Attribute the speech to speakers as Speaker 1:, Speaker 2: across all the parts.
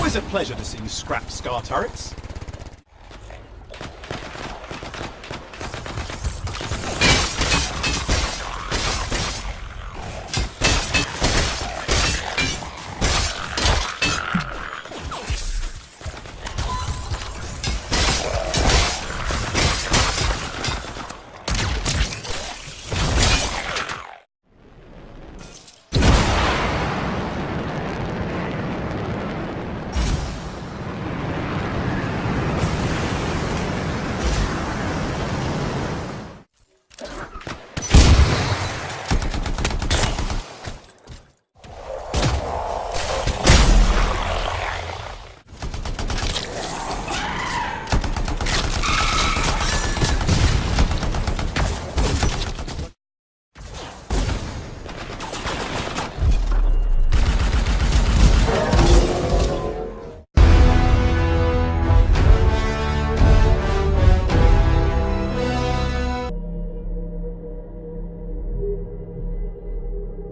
Speaker 1: Always a pleasure to see you scrap Scar turrets.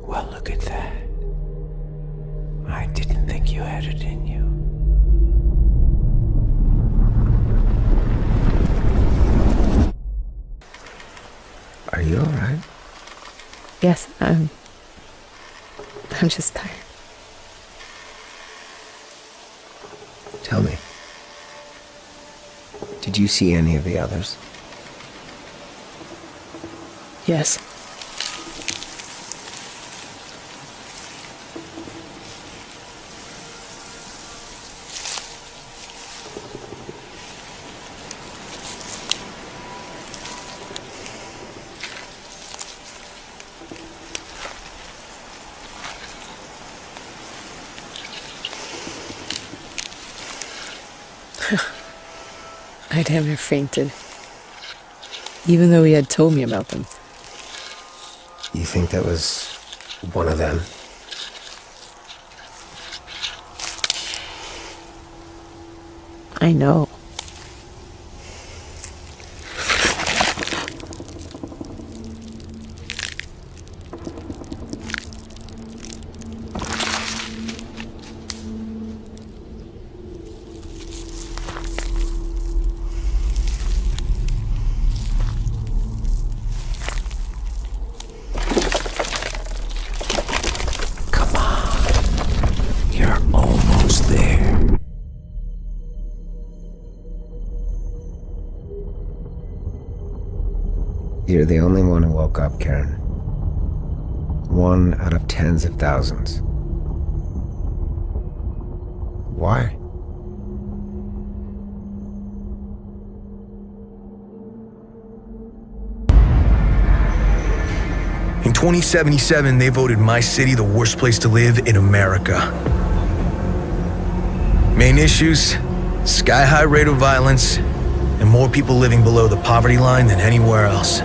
Speaker 2: Well, look at that. I didn't think you had it in you. Are you alright?
Speaker 3: Yes, I'm just tired.
Speaker 2: Tell me. Did you see any of the others?
Speaker 3: Yes. I damn near fainted. Even though he had told me about them.
Speaker 2: You think that was one of them?
Speaker 3: I know.
Speaker 2: Come on. You're almost there. You're the only one who woke up, Karen. One out of tens of thousands. Why?
Speaker 4: In 2077, they voted my city the worst place to live in America. Main issues: sky-high rate of violence, and more people living below the poverty line than anywhere else.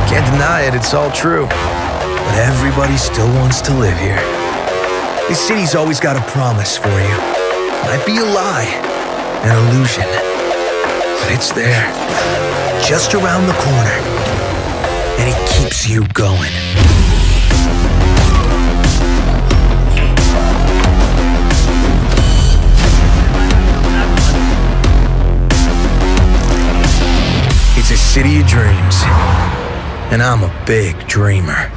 Speaker 4: Can't deny it, it's all true. But everybody still wants to live here. This city's always got a promise for you. Might be a lie, an illusion. But it's there, just around the corner. And it keeps you going. It's a city of dreams. And I'm a big dreamer.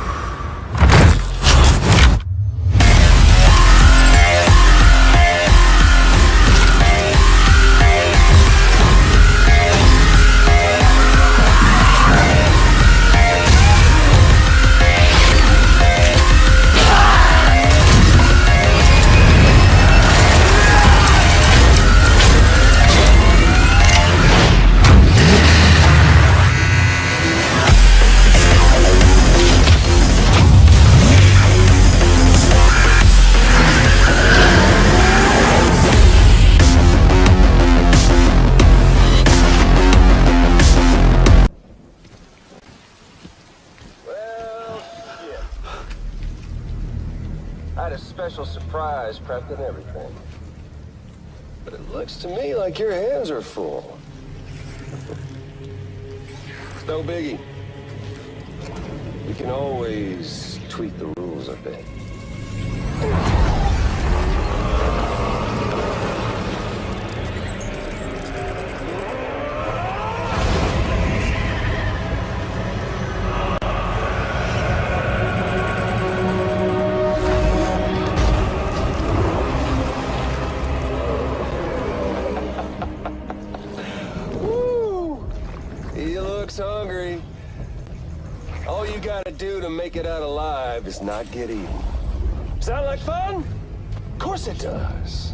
Speaker 5: I had a special surprise prepped and everything. But it looks to me like your hands are full. It's no biggie. We can always tweak the rules a bit. Woo! He looks hungry. All you gotta do to make it out alive is not get eaten. Sound like fun? Of course it does.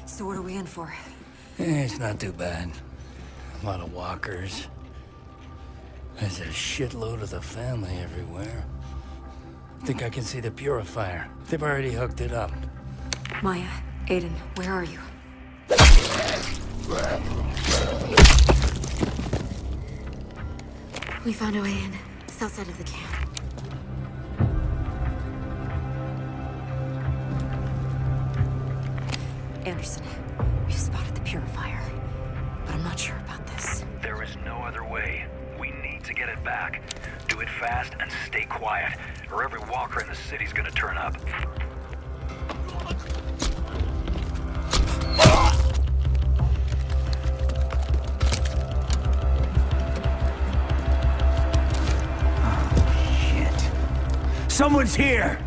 Speaker 6: So what are we in for?
Speaker 2: It's not too bad. A lot of walkers. There's a shitload of the family everywhere. Think I can see the purifier. They've already hooked it up.
Speaker 6: Maya, Aiden, where are you? We found a way in. South side of the camp. Anderson, we've spotted the purifier, but I'm not sure about this.
Speaker 7: There is no other way. We need to get it back. Do it fast and stay quiet, or every walker in the city's gonna turn up.
Speaker 2: Shit. Someone's here!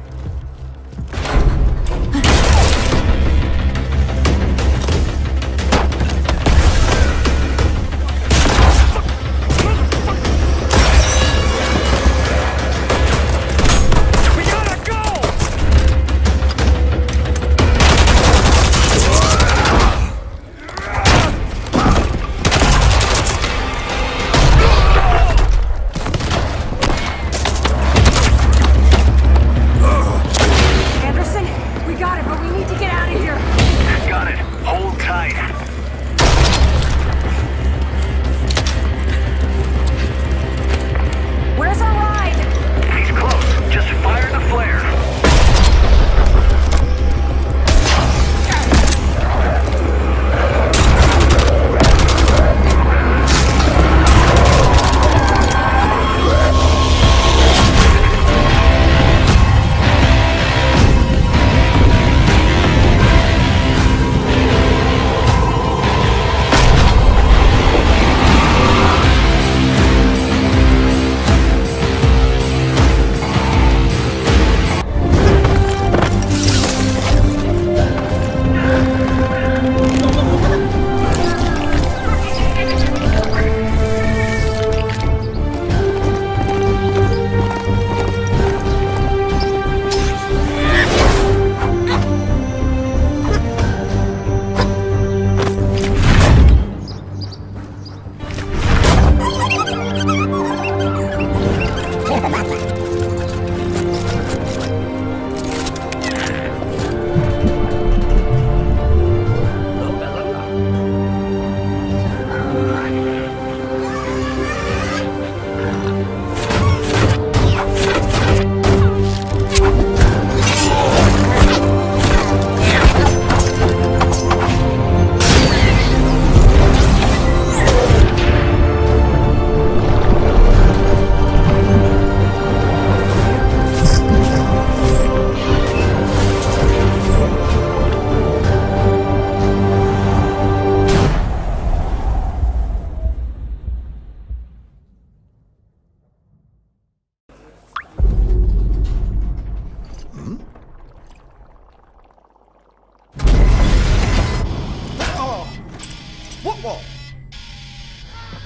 Speaker 8: What?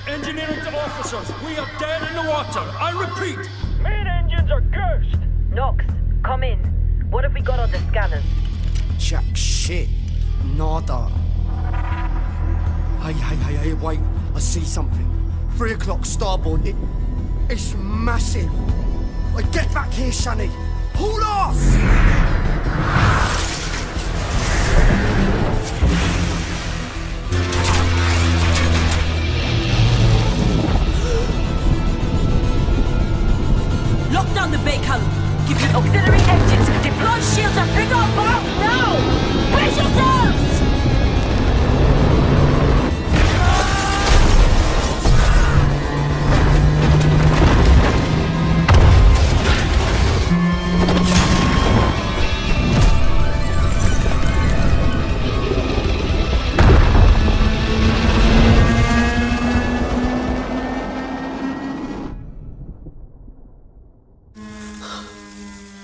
Speaker 9: Engineering to officers, we are dead in the water. I repeat.
Speaker 10: Main engines are cursed.
Speaker 11: Nox, come in. What have we got on the scanners?
Speaker 8: Jack shit. Nada. Hey, wait. I see something. 3 o'clock starboard. It's massive. Like, get back here, Shani. Hold off!
Speaker 11: Lock down the bay column. Give me auxiliary engines. Deploy shields and bring on bomb now! Brace yourselves!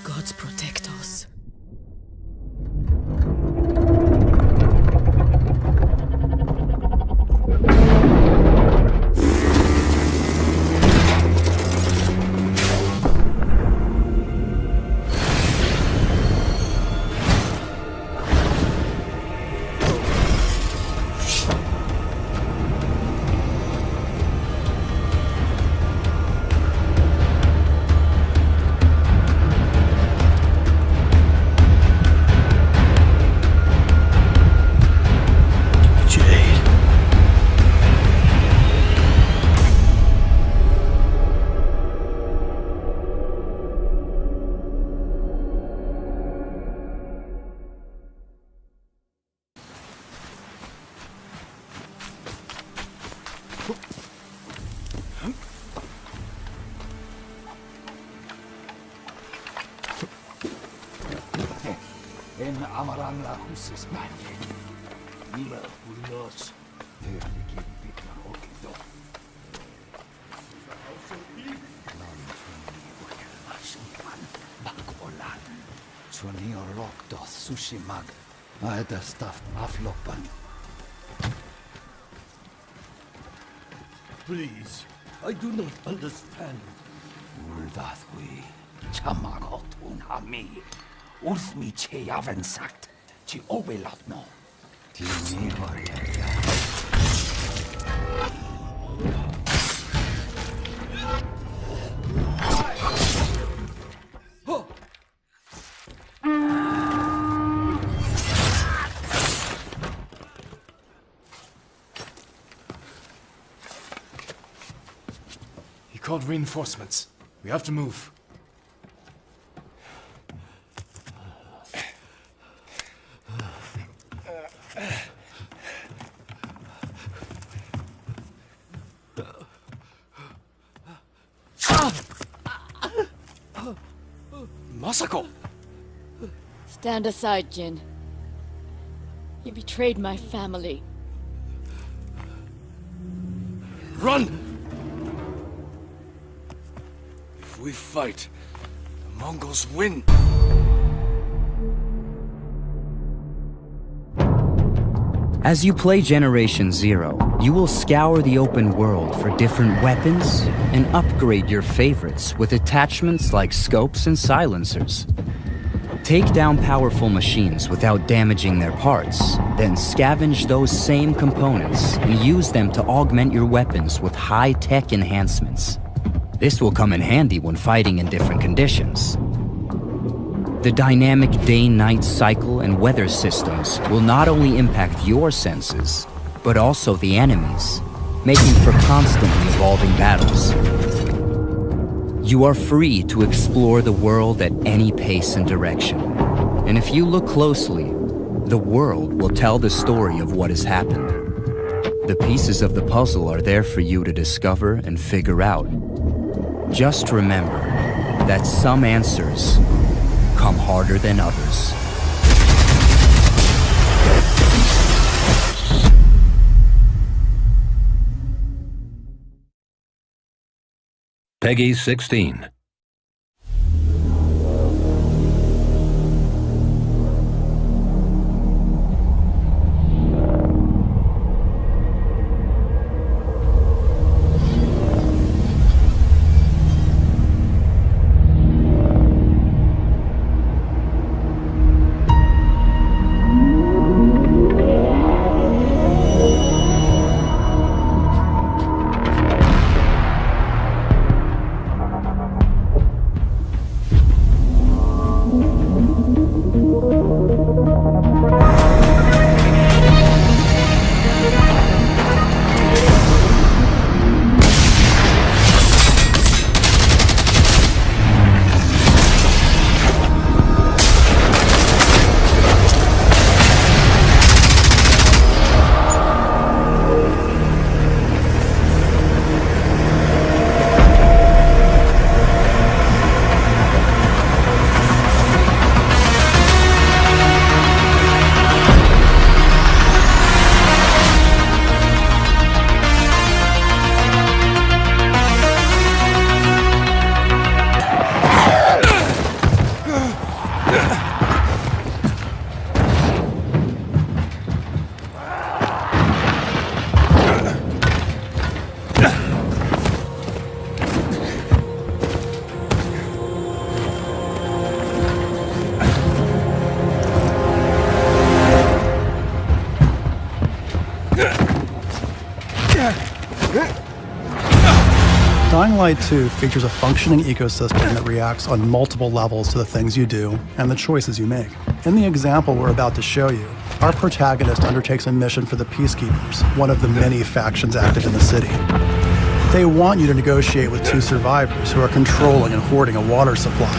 Speaker 3: Gods protect us.
Speaker 2: En amaran la husis manje. Nima ulos. Herlikin pitna okido. Bakolan. Suani orokto sushi mag. Aeda staff aflopan. Please, I do not understand. Uldathwi. Chamagotun hami. Ulfmi che yaven sagt. Ci obelatno. Ti mi horia.
Speaker 1: He called reinforcements. We have to move. Masako!
Speaker 12: Stand aside, Jin. You betrayed my family.
Speaker 1: Run! If we fight, the Mongols win.
Speaker 13: As you play Generation Zero, you will scour the open world for different weapons and upgrade your favorites with attachments like scopes and silencers. Take down powerful machines without damaging their parts, then scavenge those same components and use them to augment your weapons with high-tech enhancements. This will come in handy when fighting in different conditions. The dynamic day-night cycle and weather systems will not only impact your senses, but also the enemies, making for constantly evolving battles. You are free to explore the world at any pace and direction. And if you look closely, the world will tell the story of what has happened. The pieces of the puzzle are there for you to discover and figure out. Just remember that some answers come harder than others.
Speaker 14: Peggy 16.
Speaker 15: Dying Light 2 features a functioning ecosystem that reacts on multiple levels to the things you do and the choices you make. In the example we're about to show you, our protagonist undertakes a mission for the Peacekeepers, one of the many factions active in the city. They want you to negotiate with two survivors who are controlling and hoarding a water supply.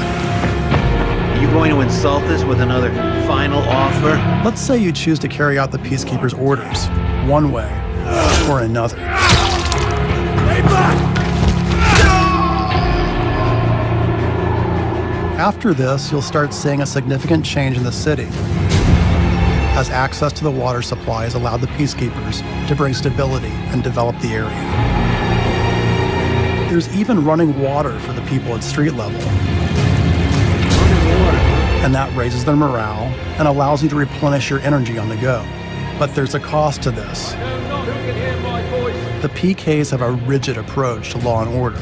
Speaker 16: Are you going to insult us with another final offer?
Speaker 15: Let's say you choose to carry out the Peacekeepers' orders, one way or another. After this, you'll start seeing a significant change in the city, as access to the water supply has allowed the Peacekeepers to bring stability and develop the area. There's even running water for the people at street level. And that raises their morale and allows you to replenish your energy on the go. But there's a cost to this. The PKs have a rigid approach to law and order.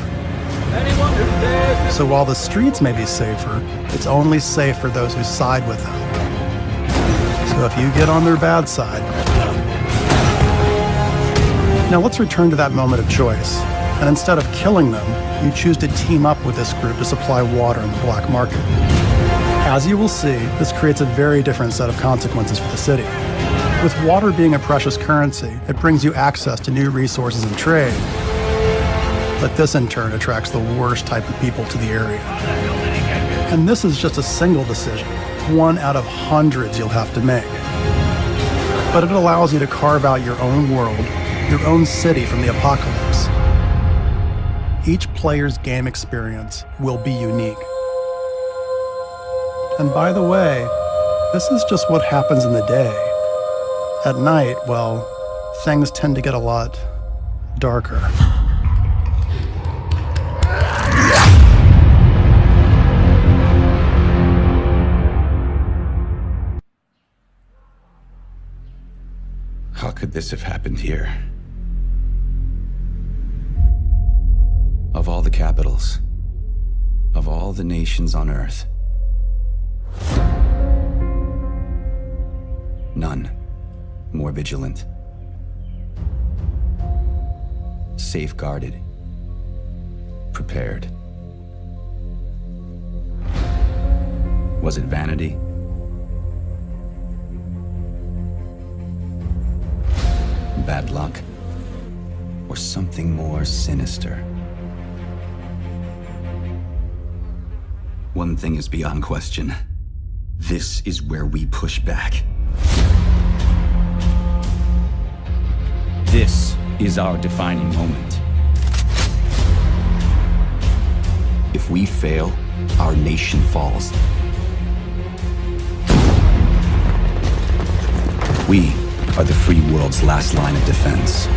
Speaker 15: So while the streets may be safer, it's only safe for those who side with them. So if you get on their bad side... Now let's return to that moment of choice. And instead of killing them, you choose to team up with this group to supply water in the black market. As you will see, this creates a very different set of consequences for the city. With water being a precious currency, it brings you access to new resources and trade. But this in turn attracts the worst type of people to the area. And this is just a single decision, one out of hundreds you'll have to make. But it allows you to carve out your own world, your own city from the apocalypse. Each player's game experience will be unique. And by the way, this is just what happens in the day. At night, well, things tend to get a lot darker.
Speaker 17: How could this have happened here? Of all the capitals, of all the nations on Earth, none more vigilant, safeguarded, prepared. Was it vanity? Bad luck? Or something more sinister? One thing is beyond question. This is where we push back. This is our defining moment. If we fail, our nation falls. We are the free world's last line of defense.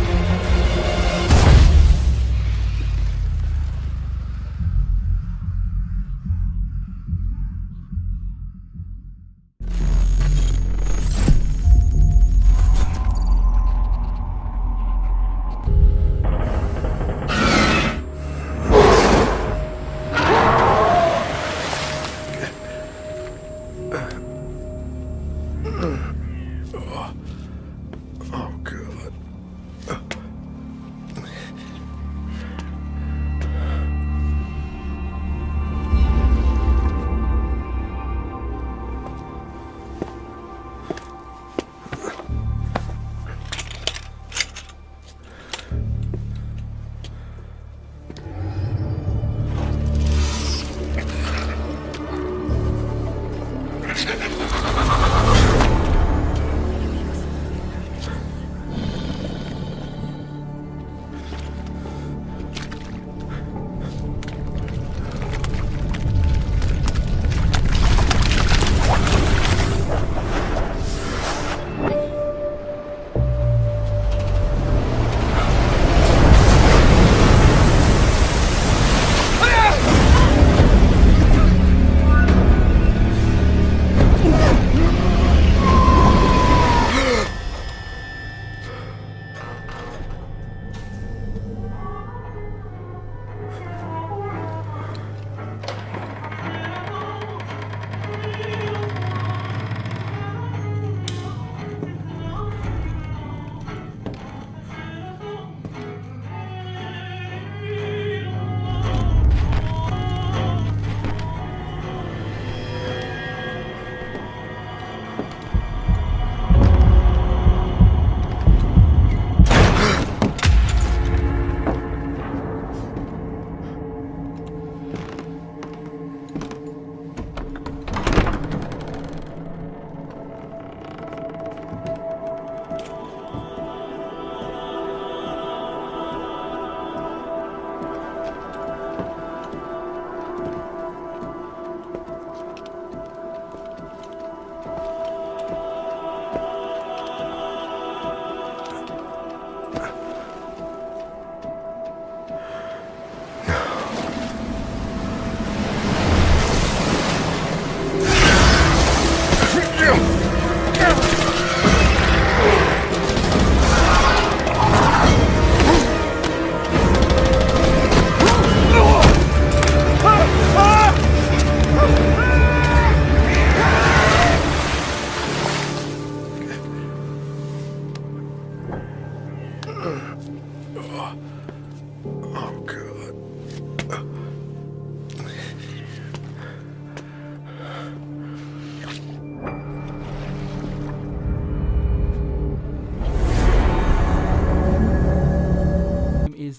Speaker 4: Oh, God.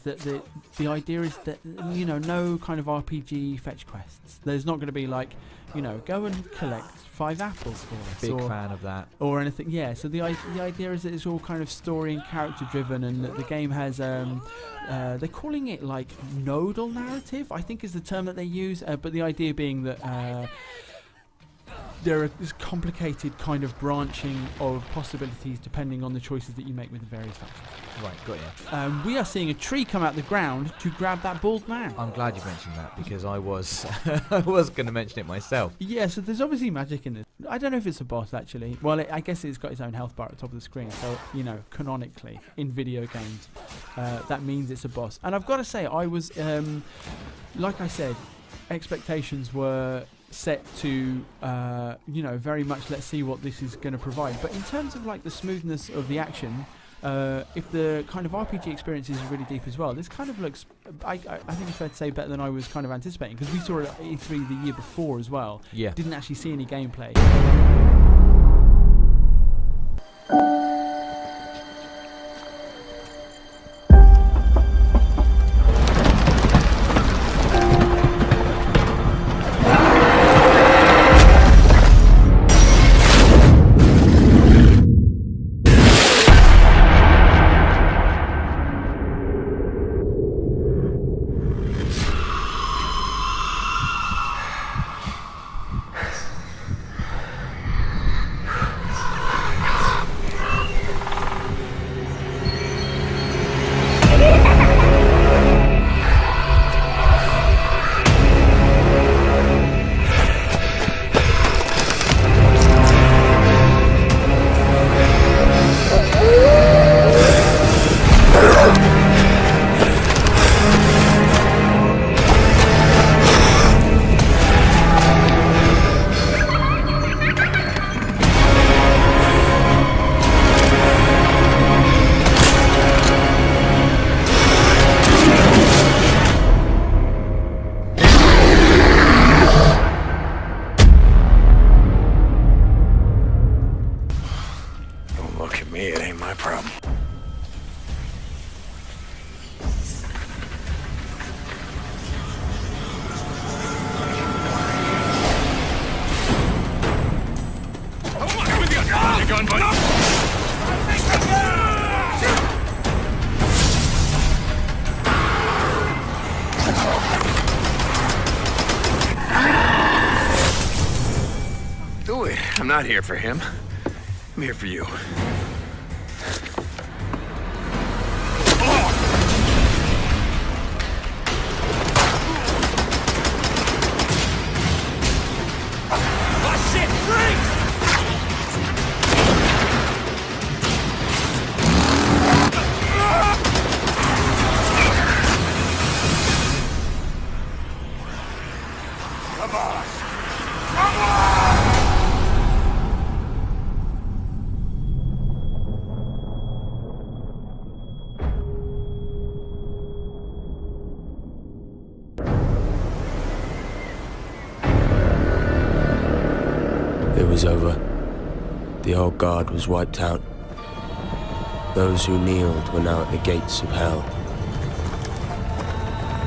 Speaker 18: that the idea is that, you know, no kind of RPG fetch quests. There's not going to be like, you know, go and collect 5 apples for us.
Speaker 19: Big fan of that.
Speaker 18: Or anything. Yeah. So the idea is that it's all kind of story and character driven, and that the game has they're calling it like nodal narrative, I think is the term that they use. But the idea being that there is complicated kind of branching of possibilities depending on the choices that you make with the various factions.
Speaker 19: Right, got you.
Speaker 18: We are seeing a tree come out the ground to grab that bald man.
Speaker 19: I'm glad you mentioned that, because I was I was going to mention it myself.
Speaker 18: Yeah, so there's obviously magic in this. I don't know if it's a boss, actually. Well, I guess it's got its own health bar at the top of the screen, so, you know, canonically, in video games, that means it's a boss. And I've got to say, I was, like I said, expectations were set to you know, very much let's see what this is going to provide. But in terms of like the smoothness of the action, if the kind of RPG experience is really deep as well, this kind of looks, I think it's fair to say, better than I was kind of anticipating, because we saw it at E3 the year before as well.
Speaker 19: Yeah.
Speaker 18: Didn't actually see any gameplay.
Speaker 1: I'm not here for him. I'm here for you.
Speaker 9: Oh shit, freeze!
Speaker 1: Come on! Come on!
Speaker 20: It was over. The old guard was wiped out. Those who kneeled were now at the gates of hell.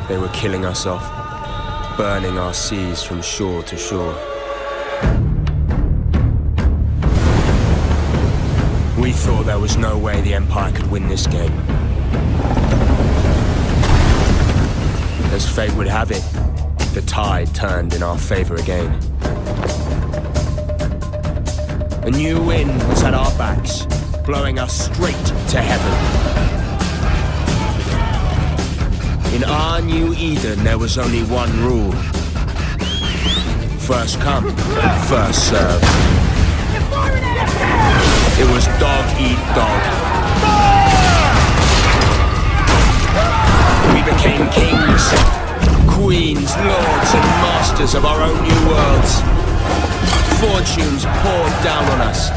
Speaker 20: They were killing us off, burning our seas from shore to shore. We thought there was no way the Empire could win this game. As fate would have it, the tide turned in our favor again. A new wind was at our backs, blowing us straight to heaven. In our new Eden, there was only one rule. First come, first serve. It was dog eat dog. We became kings, queens, lords, and masters of our own new worlds. Fortunes poured down on us.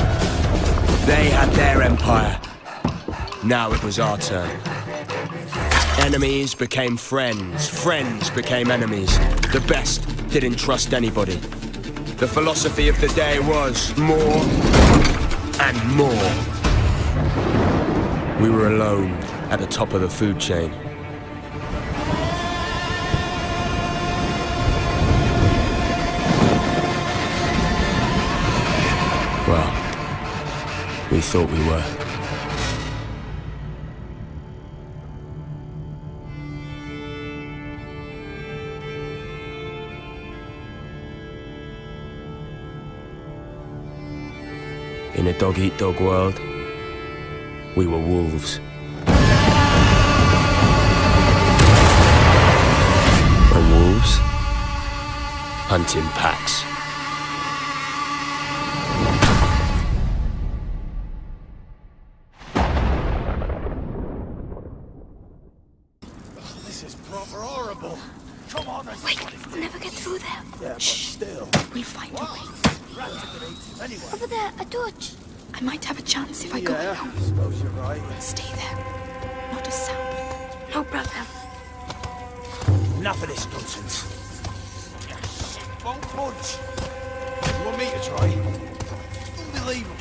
Speaker 20: They had their empire. Now it was our turn. Enemies became friends. Friends became enemies. The best didn't trust anybody. The philosophy of the day was more and more. We were alone at the top of the food chain. we thought we were. In a dog-eat-dog world, we were wolves. And wolves hunt in packs.
Speaker 8: This is proper horrible. Come on,
Speaker 6: Wait, we'll never get through there.
Speaker 8: Yeah, but still.
Speaker 6: We'll find a way.
Speaker 8: Rats are gonna eat us anyway.
Speaker 6: Over there, a torch. I might have a chance if I go alone.
Speaker 8: I suppose you're right.
Speaker 6: Stay there. Not a sound. No problem.
Speaker 8: Enough of this nonsense. Won't punch. You want me to try? Unbelievable.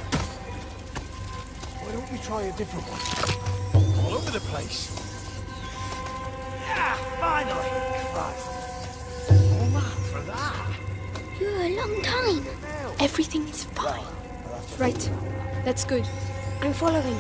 Speaker 8: Why don't we try a different one? All over the place. Ah, finally. Christ. Oh man, for that.
Speaker 6: You're a long time. Everything is fine. Right. That's good. I'm following.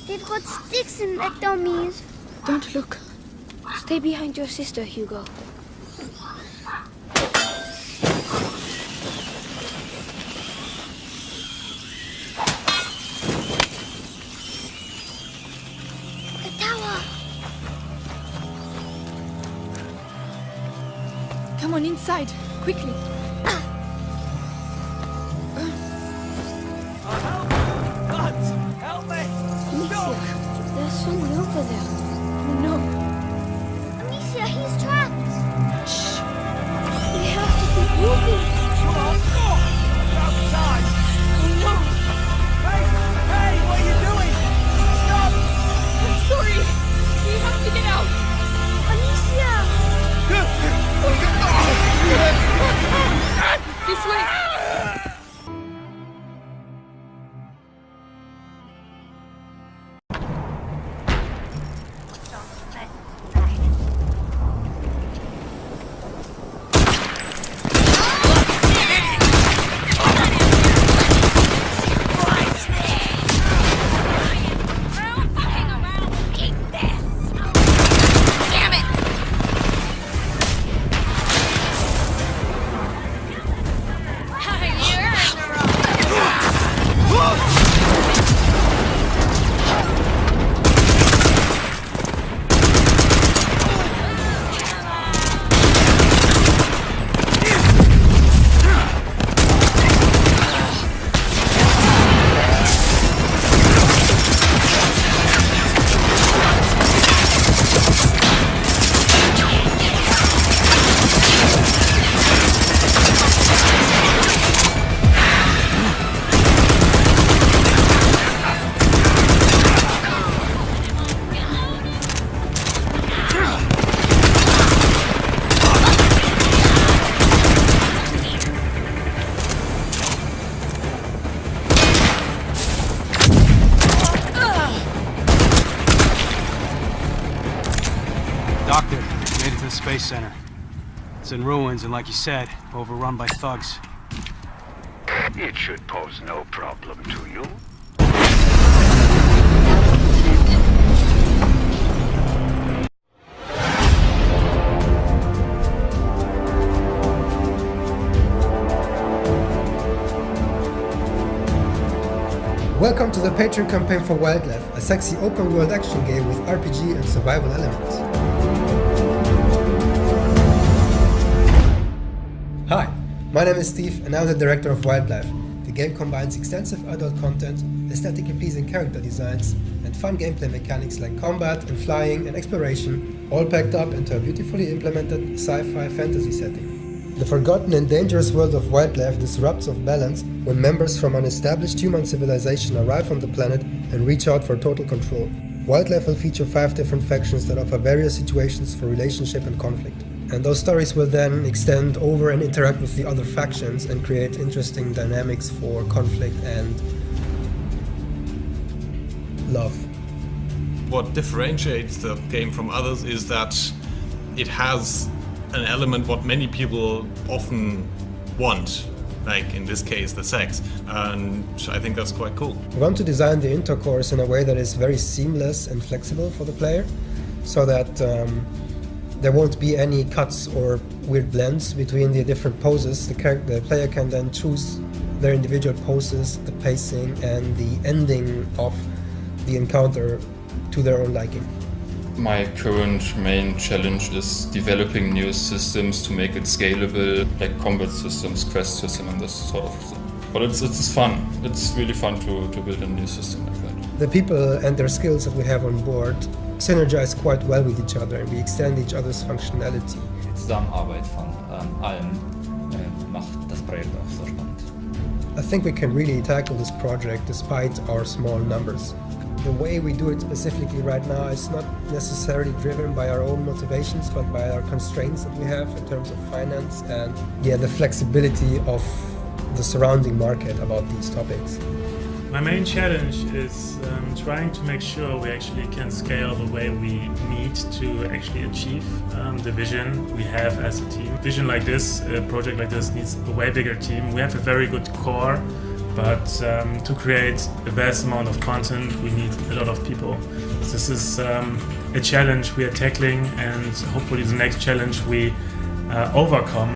Speaker 21: They've got sticks in their dummies.
Speaker 6: Don't look. Stay behind your sister, Hugo.
Speaker 21: The tower.
Speaker 6: Come on inside, quickly.
Speaker 8: Help me!
Speaker 6: Amicia, there's someone over there. Oh no.
Speaker 21: Amicia, he's trapped.
Speaker 6: Shh. We have to keep moving.
Speaker 8: Come on, go! Outside!
Speaker 6: Oh no.
Speaker 8: Hey, what are you doing? Stop!
Speaker 6: I'm sorry. We have to get out.
Speaker 21: Amicia!
Speaker 6: This way.
Speaker 22: Doctor, made it to the Space Center. It's in ruins and, like you said, overrun by thugs.
Speaker 23: It should pose no problem to you.
Speaker 24: Welcome to the Patreon campaign for Wildlife, a sexy open-world action game with RPG and survival elements. Hi, my name is Steve and I'm the director of Wildlife, the game combines extensive adult content, aesthetically pleasing character designs, and fun gameplay mechanics like combat and flying and exploration, all packed up into a beautifully implemented sci-fi fantasy setting. The forgotten and dangerous world of wildlife disrupts of balance when members from an established human civilization arrive on the planet and reach out for total control. Wildlife will feature 5 different factions that offer various situations for relationship and conflict. And those stories will then extend over and interact with the other factions and create interesting dynamics for conflict and love.
Speaker 5: What differentiates the game from others is that it has an element what many people often want, like in this case the sex, and I think that's quite cool.
Speaker 24: We want to design the intercourse in a way that is very seamless and flexible for the player, so that there won't be any cuts or weird blends between the different poses. The player can then choose their individual poses, the pacing, and the ending of the encounter to their own liking.
Speaker 7: My current main challenge is developing new systems to make it scalable, like combat systems, quest system, and this sort of stuff. But it's fun. It's really fun to build a new system like that.
Speaker 24: The people and their skills that we have on board synergize quite well with each other, and we extend each other's functionality.
Speaker 10: Zusammenarbeit von allen macht das Projekt auch so spannend.
Speaker 24: I think we can really tackle this project despite our small numbers. The way we do it specifically right now is not necessarily driven by our own motivations, but by our constraints that we have in terms of finance and the flexibility of the surrounding market about these topics.
Speaker 11: My main challenge is trying to make sure we actually can scale the way we need to actually achieve the vision we have as a team. Vision like this, a project like this needs a way bigger team. We have a very good core, but to create a vast amount of content, we need a lot of people. This is a challenge we are tackling, and hopefully the next challenge we overcome.